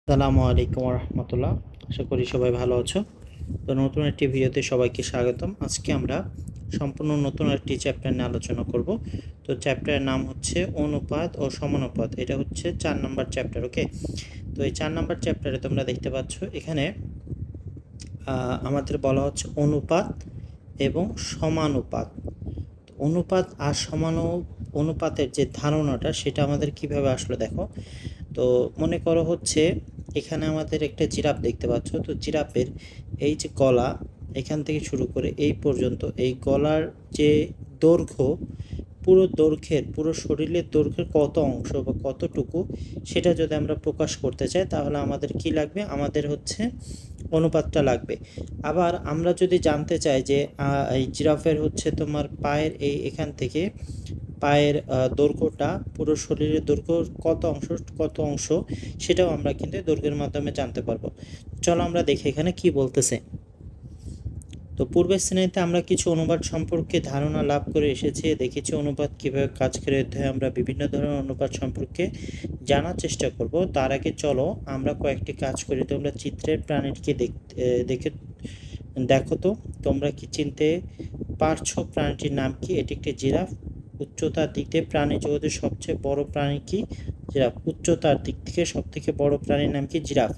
আসসালামু আলাইকুম রহমতুল্লাহ। আশা করি সবাই ভালো আছো। তো নতুন একটি ভিডিওতে সবাইকে স্বাগতম। আজকে আমরা সম্পূর্ণ নতুন একটি চ্যাপ্টার নিয়ে আলোচনা করব। তো চ্যাপ্টারের নাম হচ্ছে অনুপাত ও সমানুপাত। এটা হচ্ছে 4 নম্বর চ্যাপ্টার। ওকে, তো এই 4 নম্বর চ্যাপ্টারে তোমরা দেখতে পাচ্ছ এখানে আমাদের বলা হচ্ছে অনুপাত এবং সমানুপাত। অনুপাত আর অনুপাতের যে ধারণাটা সেটা আমাদের কিভাবে আসলো দেখো। তো মনে করো হচ্ছে এখানে আমাদের একটা জিরাফ দেখতে পাচ্ছ। তো জিরাফের এই যে গলা, এখান থেকে শুরু করে এই পর্যন্ত এই গলার যে দৈর্ঘ্য, পুরো শরীরের দৈর্ঘ্যের কত অংশ বা কতটুকু, সেটা যদি আমরা প্রকাশ করতে চাই তাহলে আমাদের কি লাগবে, আমাদের হচ্ছে অনুপাতটা লাগবে। আবার আমরা যদি জানতে চাই যে এই জিরাফের হচ্ছে তোমার পায়ের এখান থেকে পায়ের দৈর্ঘ্যটা, পুরো শরীরের দৈর্ঘ্য কত অংশ সেটাও আমরা কিন্তু দৈর্ঘ্যের মাধ্যমে জানতে পারবো। চলো আমরা দেখি এখানে কি বলতেছে। তো পূর্বের শ্রেণীতে আমরা কিছু অনুপাত সম্পর্কে ধারণা লাভ করে এসেছি, দেখেছি অনুপাত কিভাবে কাজ করে। অধ্যায়ে আমরা বিভিন্ন ধরনের অনুপাত সম্পর্কে জানার চেষ্টা করব। তার আগে চলো আমরা কয়েকটি কাজ করি। তোমরা চিত্রের প্রাণীটিকে দেখো তো তোমরা কি চিনতে পারছো প্রাণীটির নাম কি? এটি একটি জিরাফ। উচ্চতার দিক থেকে প্রাণী জগতের সবচেয়ে বড় প্রাণী কি? জিরাফ। উচ্চতার দিক থেকে সব থেকে বড় প্রাণীর নাম কি? জিরাফ।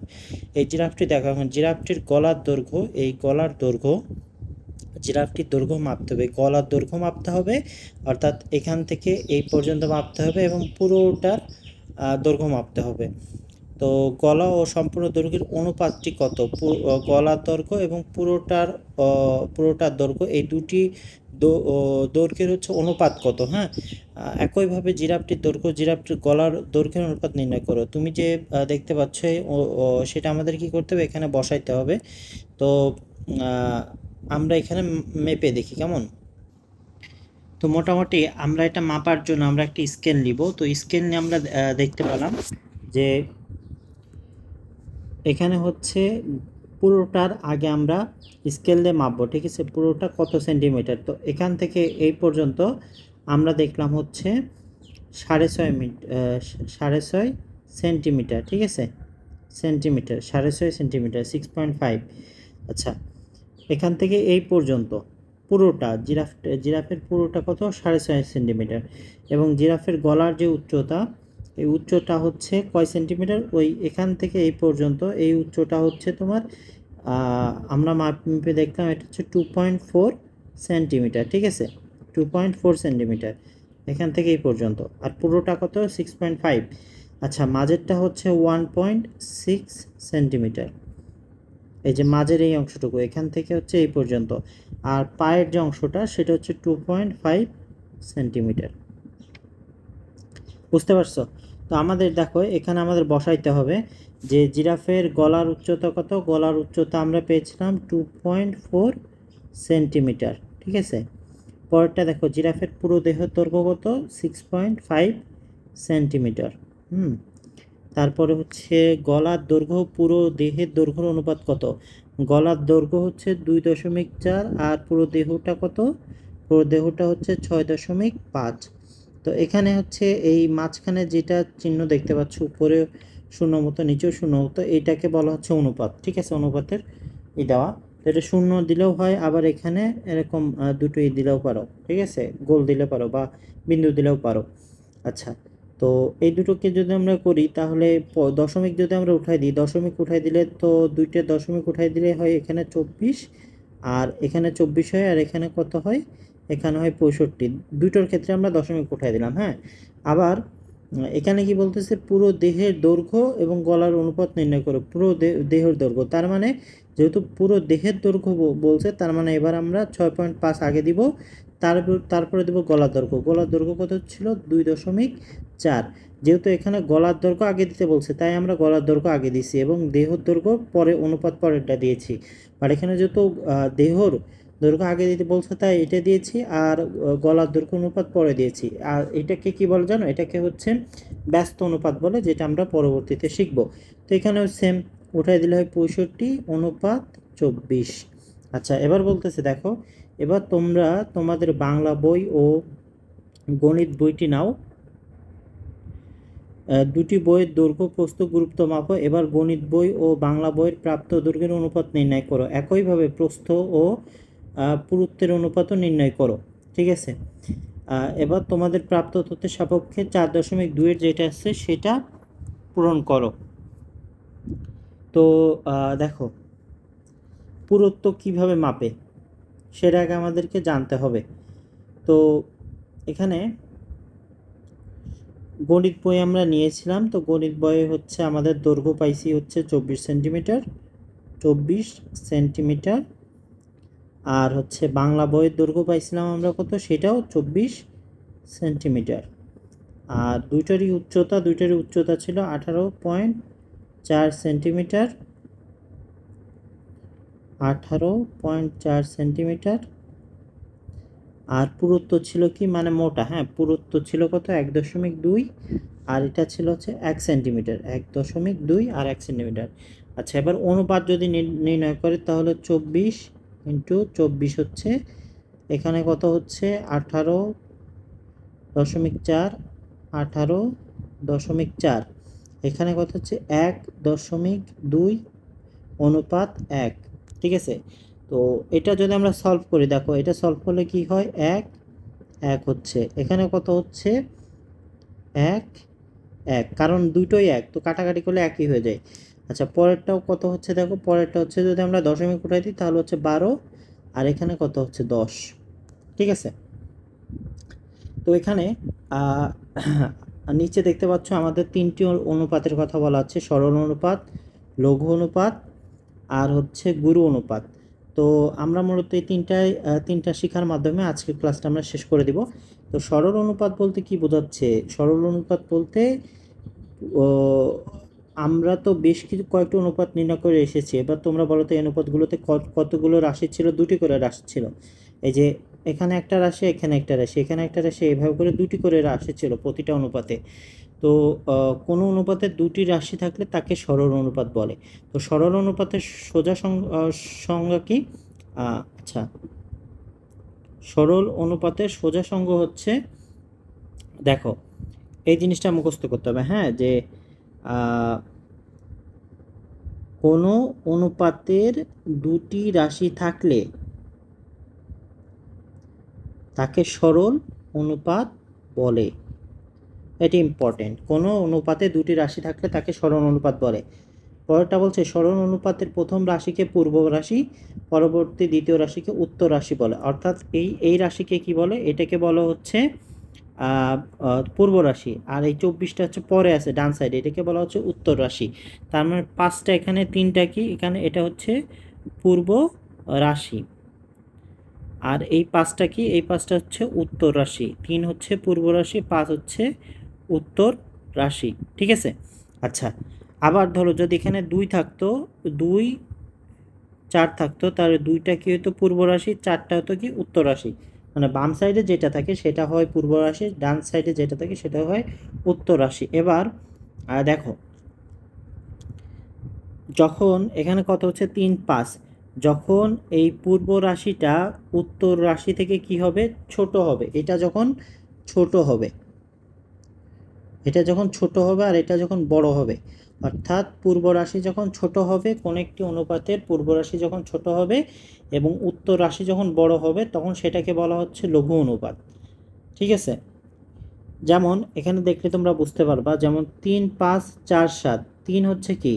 এই জিরাফটি দেখো, এখন জিরাফটির গলার দৈর্ঘ্য, এই গলার দৈর্ঘ্য, জিরাফটির দৈর্ঘ্য মাপতে হবে, গলার দৈর্ঘ্য মাপতে হবে, অর্থাৎ এখান থেকে এই পর্যন্ত মাপতে হবে এবং পুরোটার দৈর্ঘ্য মাপতে হবে। তো গলা ও সম্পূর্ণ দৈর্ঘ্যের অনুপাতটি কত? গলার দৈর্ঘ্য এবং পুরোটার দৈর্ঘ্য, এই দুটি দৈর্ঘ্যের হচ্ছে অনুপাত কত। হ্যাঁ, একইভাবে জিরাফটির গলার দৈর্ঘ্যের অনুপাত নির্ণয় করো। তুমি যে দেখতে পাচ্ছ সেটা আমাদের কি করতে হবে, এখানে বসাইতে হবে। তো আমরা এখানে মেপে দেখি কেমন। তো মোটামুটি আমরা এটা মাপার জন্য আমরা একটা স্কেল নিব। তো স্কেল নিয়ে আমরা দেখতে পেলাম যে এখানে হচ্ছে পুরোটার আগে আমরা স্কেল দিয়ে মাপবো, ঠিক আছে, পুরোটা কত সেন্টিমিটার। তো এখান থেকে এই পর্যন্ত আমরা দেখলাম হচ্ছে 6.5 সেন্টিমিটার, ঠিক আছে, সেন্টিমিটার 6.5 সেন্টিমিটার, 6.5। আচ্ছা, এখান থেকে এই পর্যন্ত পুরোটা জিরাফের পুরোটা কত? 6.5 সেন্টিমিটার। এবং জিরাফের গলার যে উচ্চতা, এই উচ্চটা হচ্ছে কয় সেন্টিমিটার? ওই এখান থেকে এই পর্যন্ত এই উচ্চটা হচ্ছে তোমার আমরা মেপে দেখলাম এটা হচ্ছে 2.4 সেন্টিমিটার, ঠিক আছে, 2.4 সেন্টিমিটার এখান থেকে এই পর্যন্ত। আর পুরোটা কত? 6.5। আচ্ছা, মাঝেরটা হচ্ছে 1.6 সেন্টিমিটার, এই যে মাঝের এই অংশটুকু এখান থেকে হচ্ছে এই পর্যন্ত। আর পায়ের যে অংশটা সেটা হচ্ছে 2.5 সেন্টিমিটার। বুঝতে পারছো? তো আমাদের দেখো এখানে আমাদের বসাইতে হবে যে জিরাফের গলার উচ্চতা কত। গলার উচ্চতা আমরা পেয়েছিলাম 2.4 সেন্টিমিটার, ঠিক আছে। পরেরটা দেখো, জিরাফের পুরো দেহের দৈর্ঘ্য কত? 6.5 সেন্টিমিটার। তারপরে হচ্ছে গলার দৈর্ঘ্য পুরো দেহের দৈর্ঘ্যের অনুপাত কত? গলার দৈর্ঘ্য হচ্ছে 2.4 আর পুরো দেহটা কত? পুরো দেহটা হচ্ছে 6.5। তো এখানে হচ্ছে এই মাঝখানে যেটা চিহ্ন দেখতে পাচ্ছ, উপরে শূন্য মতো নিচেও শূন্য মতো, এইটাকে বলা হচ্ছে অনুপাত, ঠিক আছে, অনুপাতের দেওয়া। তো এটা শূন্য দিলেও হয়, আবার এখানে এরকম দুটোই দিলেও পারো, ঠিক আছে, গোল দিলে পারো বা বিন্দু দিলেও পারো। আচ্ছা, তো এই দুটোকে যদি আমরা করি তাহলে দশমিক যদি আমরা উঠাই দিই, দশমিক উঠাই দিলে তো দুইটা দশমিক উঠাই দিলে হয় এখানে 24 আর এখানে 24 হয়, আর এখানে কত হয়? এখানে হয় 65। দুটোর ক্ষেত্রে আমরা দশমিক উঠাই দিলাম। হ্যাঁ, আবার এখানে কি বলতেছে? পুরো দেহের দৈর্ঘ্য এবং গলার অনুপাত নির্ণয় করো। পুরো দেহের দৈর্ঘ্য, তার মানে যেহেতু পুরো দেহের দৈর্ঘ্য বলছে, তার মানে এবার আমরা 6.5 আগে দিব, তারপরে দেবো গলার দৈর্ঘ্য। গলার দৈর্ঘ্য কত ছিল? 2.4। যেহেতু এখানে গলার দৈর্ঘ্য আগে দিতে বলছে তাই আমরা গলার দৈর্ঘ্য আগে দিছি এবং দেহর দৈর্ঘ্য পরে, অনুপাত পরেরটা দিয়েছি। আর এখানে যেহেতু দেহর দৈর্ঘ্য আগে দিতে বলছে তাই এটা দিয়েছি, আর গলার দৈর্ঘ্য অনুপাত পরে দিয়েছি। আর এটাকে কি বলে জানো? এটাকে হচ্ছে ব্যস্ত অনুপাত বলে, যেটা আমরা পরবর্তীতে শিখব। তো এখানেও সেম, উঠাই দিলে হয় 65 অনুপাত 24। আচ্ছা, এবার বলতেছে দেখো, এবার তোমরা তোমাদের বাংলা বই ও গণিত বইটি নাও। দুটি বইয়ের দৈর্ঘ্য প্রস্থ গুরুত্ব মাপো। এবার গণিত বই ও বাংলা বইয়ের প্রাপ্ত দৈর্ঘ্যের অনুপাত নির্ণয় করো। একইভাবে প্রস্থ ও পুরুত্বের অনুপাতও নির্ণয় করো। ঠিক আছে, এবার তোমাদের প্রাপ্ত তথ্যের সাপেক্ষে 4.2-এর যেটা আছে সেটা পূরণ করো। তো দেখো পুরুত্ব কিভাবে মাপে সেটা আগে আমাদেরকে জানতে হবে। তো এখানে গণিত বই আমরা নিয়েছিলাম, তো গণিত বইয়ে হচ্ছে আমাদের দৈর্ঘ্য পাইছি হচ্ছে 24 সেন্টিমিটার, 24 সেন্টিমিটার। আর হচ্ছে বাংলা বইয়ের দৈর্ঘ্য পাইছিলাম আমরা কত, সেটাও 24 সেন্টিমিটার। আর দুইটারই উচ্চতা ছিল 18.4 সেন্টিমিটার, 18.4 সেন্টিমিটার। আর পুরুত্ব ছিল কি, মানে মোটা, হ্যাঁ পুরুত্ব ছিল কত 1.2, আর এটা ছিল হচ্ছে 1 সেন্টিমিটার, 1.2 আর 1 সেন্টিমিটার। আচ্ছা, এবার অনুপাত যদি নির্ণয় করে তাহলে 24 ইন্টু 24 হচ্ছে এখানে কত হচ্ছে 18.4, 18.4, এখানে কত হচ্ছে 1.2 অনুপাত 1। ঠিক আছে, তো এটা যদি আমরা সলভ করি, দেখো এটা সলভ করলে কি হয়, 1 1 হচ্ছে, এখানে কত হচ্ছে 1 1, কারণ দুটোই 1, তো কাটাকাটি করলে একই হয়ে যায়। আচ্ছা, পরেরটাও কত হচ্ছে, দেখো পরেরটা হচ্ছে যদি আমরা দশমিক উঠাই দিই তাহলে হচ্ছে 12, আর এখানে কত হচ্ছে 10। ঠিক আছে, তো এখানে নিচে দেখতে পাচ্ছ আমাদের তিনটি অনুপাতের কথা বলা আছে, সরল অনুপাত, লঘু অনুপাত আর হচ্ছে গুরু অনুপাত। তো আমরা মূলত এই তিনটা শিখার মাধ্যমে আজকের ক্লাসটা আমরা শেষ করে দিব। তো সরল অনুপাত বলতে কি বোঝাচ্ছে, সরল অনুপাত বলতে আমরা তো বেশ কিছু কয়েকটি অনুপাত নির্ণয় করে এসেছি। এবার তোমরা বলো তো এই অনুপাতগুলোতে কতগুলো রাশি ছিল, দুটি করে রাশি ছিল। এই যে এখানে একটা রাশি, এখানে একটা রাশি, এখানে একটা রাশি, এইভাবে করে দুটি করে রাশি ছিল প্রতিটা অনুপাতে। তো কোনো অনুপাতে দুটি রাশি থাকলে তাকে সরল অনুপাত বলে। তো সরল অনুপাতের সোজা সংজ্ঞা কি, আচ্ছা সরল অনুপাতের সোজা সংজ্ঞা হচ্ছে, দেখো এই জিনিসটা মুখস্থ করতে হবে, হ্যাঁ, যে কোনো অনুপাতের দুটি রাশি থাকলে তাকে সরল অনুপাত বলে। এটি ইম্পর্টেন্ট, কোনো অনুপাতে দুটি রাশি থাকলে তাকে সরল অনুপাত বলে। পরেরটা বলছে সরল অনুপাতের প্রথম রাশিকে পূর্ব রাশি, পরবর্তী দ্বিতীয় রাশিকে উত্তর রাশি বলে। অর্থাৎ এই রাশিকে কি বলে, এটাকে বলা হচ্ছে পূর্ব রাশি, আর এই 24টা হচ্ছে পরে আছে ডান সাইডে, এটাকে বলা হচ্ছে উত্তর রাশি। তার মানে 5টা এখানে, 3টা কি এখানে, এটা হচ্ছে পূর্ব রাশি, আর এই 5টা কি, এই 5টা হচ্ছে উত্তর রাশি। 3 হচ্ছে পূর্ব রাশি, 5 হচ্ছে উত্তর রাশি। ঠিক আছে, আচ্ছা আবার ধরো যদি এখানে 2 থাকতো, 2 4 থাকতো, তাহলে 2টা কি হতো পূর্ব রাশি, 4টা হতো কি উত্তর রাশি। মানে বাম সাইডে যেটা থাকে সেটা হয় পূর্ব রাশি, ডান সাইডে যেটা থাকে সেটা হয় উত্তর রাশি। এবার দেখো যখন এখানে কত হচ্ছে 3 5, যখন এই পূর্ব রাশিটা উত্তর রাশি থেকে কি হবে, ছোট হবে। এটা যখন ছোট হবে, এটা যখন ছোট হবে আর এটা যখন বড় হবে, অর্থাৎ পূর্ব রাশি যখন ছোট হবে, কোন একটি অনুপাতের পূর্ব রাশি যখন ছোট হবে এবং উত্তর রাশি যখন বড় হবে, তখন সেটাকে বলা হচ্ছে লঘু অনুপাত। ঠিক আছে, যেমন এখানে দেখলে তোমরা বুঝতে পারবা, যেমন 3 5 4 7, 3 হচ্ছে কি,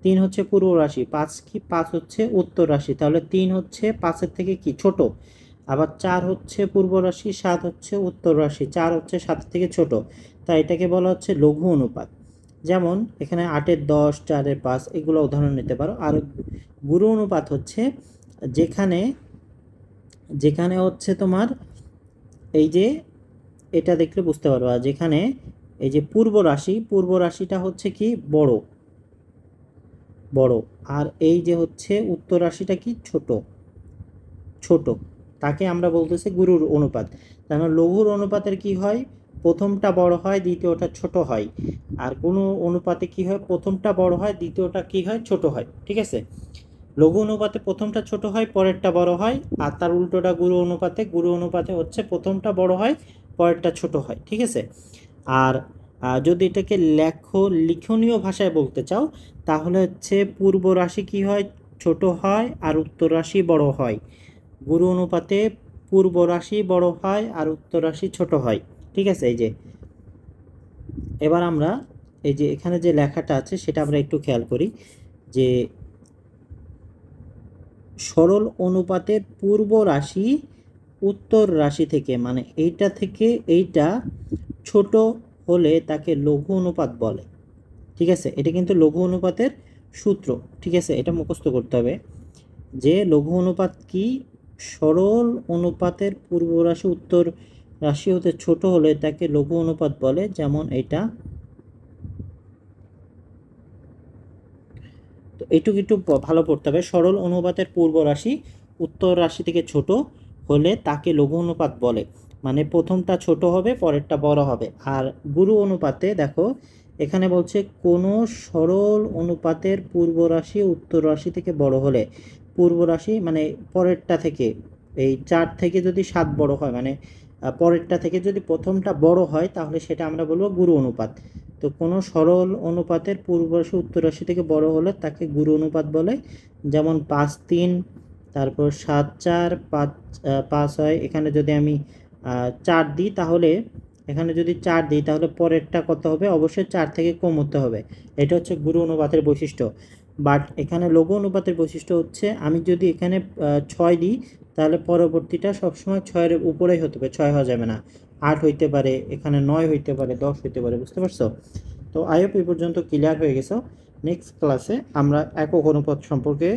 3 হচ্ছে পূর্ব রাশি, 5 কি, 5 হচ্ছে উত্তর রাশি, তাহলে 3 হচ্ছে 5-এর থেকে কি ছোট। আবার 4 হচ্ছে পূর্ব রাশি, 7 হচ্ছে উত্তর রাশি, 4 হচ্ছে 7-এর থেকে ছোট, তাই এটাকে বলা হচ্ছে লঘু অনুপাত। যেমন এখানে 8-এর 10, 4-এর 5, এগুলো উদাহরণ নিতে পারো। আর গুরু অনুপাত হচ্ছে যেখানে যেখানে হচ্ছে তোমার এই যে এটা দেখলে বুঝতে পারবা, যেখানে এই যে পূর্ব রাশিটা হচ্ছে কি বড়, আর এই যে হচ্ছে উত্তর রাশিটা কি ছোট, তাকে আমরা বলতেছি গুরুর অনুপাত। তার মানে লঘুর অনুপাতের কি হয়, প্রথমটা বড় হয়, দ্বিতীয়টা ছোট হয়। আর কোনো অনুপাতে কি হয়, প্রথমটা বড় হয়, দ্বিতীয়টা কি হয়, ছোট হয়। ঠিক আছে, লঘু অনুপাতে প্রথমটা ছোট হয়, পরেরটা বড় হয়, আর তার উল্টোটা গুরু অনুপাতে হচ্ছে প্রথমটা বড় হয়, পরেরটা ছোট হয়। ঠিক আছে, আর যদি এটাকে লিখনীয় ভাষায় বলতে চাও তাহলে হচ্ছে পূর্ব রাশি কি হয়, ছোট হয়, আর উত্তর রাশি বড় হয়। গুরু অনুপাতে পূর্ব রাশি বড় হয় আর উত্তর রাশি ছোট হয়। ঠিক আছে, এই যে এবার আমরা এই যে এখানে যে লেখাটা আছে সেটা আমরা একটু খেয়াল করি যে সরল অনুপাতের পূর্ব রাশি উত্তর রাশি থেকে, মানে এইটা থেকে এইটা ছোট হলে তাকে লঘু অনুপাত বলে। ঠিক আছে, এটা কিন্তু লঘু অনুপাতের সূত্র। ঠিক আছে, এটা মুখস্থ করতে হবে যে লঘু অনুপাত কি, সরল অনুপাতের পূর্ব রাশি উত্তর রাশি হতে ছোট হলে তাকে লঘু অনুপাত বলে। যেমন এটা, তো এইটুকু একটু ভালো পড়তে হবে। সরল অনুপাতের পূর্ব রাশি উত্তর রাশি থেকে ছোট হলে তাকে লঘু অনুপাত বলে, মানে প্রথমটা ছোট হবে পরেরটা বড় হবে। আর গুরু অনুপাতে দেখো এখানে বলছে কোনো সরল অনুপাতের পূর্ব রাশি উত্তর রাশি থেকে বড় হলে, পূর্ব রাশি মানে পরেরটা থেকে, এই 4 থেকে যদি 7 বড় হয়, মানে পরেরটা থেকে যদি প্রথমটা বড় হয় তাহলে সেটা আমরা বলবো গুরু অনুপাত। তো কোনো সরল অনুপাতের পূর্ব রাশি উত্তর রাশি থেকে বড় হলে তাকে গুরু অনুপাত বলে। যেমন 5-3, তারপর 7-4, 5-6। এখানে যদি আমি 4 দিই তাহলে, এখানে যদি 4 দিই তাহলে পরেরটা কত হবে, অবশ্যই 4 থেকে কম হতে হবে। এটা হচ্ছে গুরু অনুপাতের বৈশিষ্ট্য। বাট এখানে লঘু অনুপাতের বৈশিষ্ট্য হচ্ছে আমি যদি এখানে 6 দিই তাহলে পরবর্তীটা সবসময় 6-এর উপরেই হতে হবে, 6 হওয়া যাবে না। 8 হইতে পারে, এখানে 9 হইতে পারে, 10 হইতে পারে। বুঝতে পারছো? তো আই হোপ এই পর্যন্ত ক্লিয়ার হয়ে গেছো। নেক্সট ক্লাসে আমরা একক অনুপাত সম্পর্কে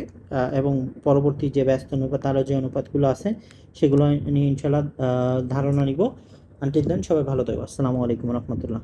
এবং পরবর্তী যে ব্যস্ত অনুপাত আরও যে অনুপাতগুলো আছে সেগুলো নিয়ে ইনশাল্লাহ ধারণা নিব। আনটিল দেন সবাই ভালো থাকো। আসসালামু আলাইকুম রহমতুল্লাহ।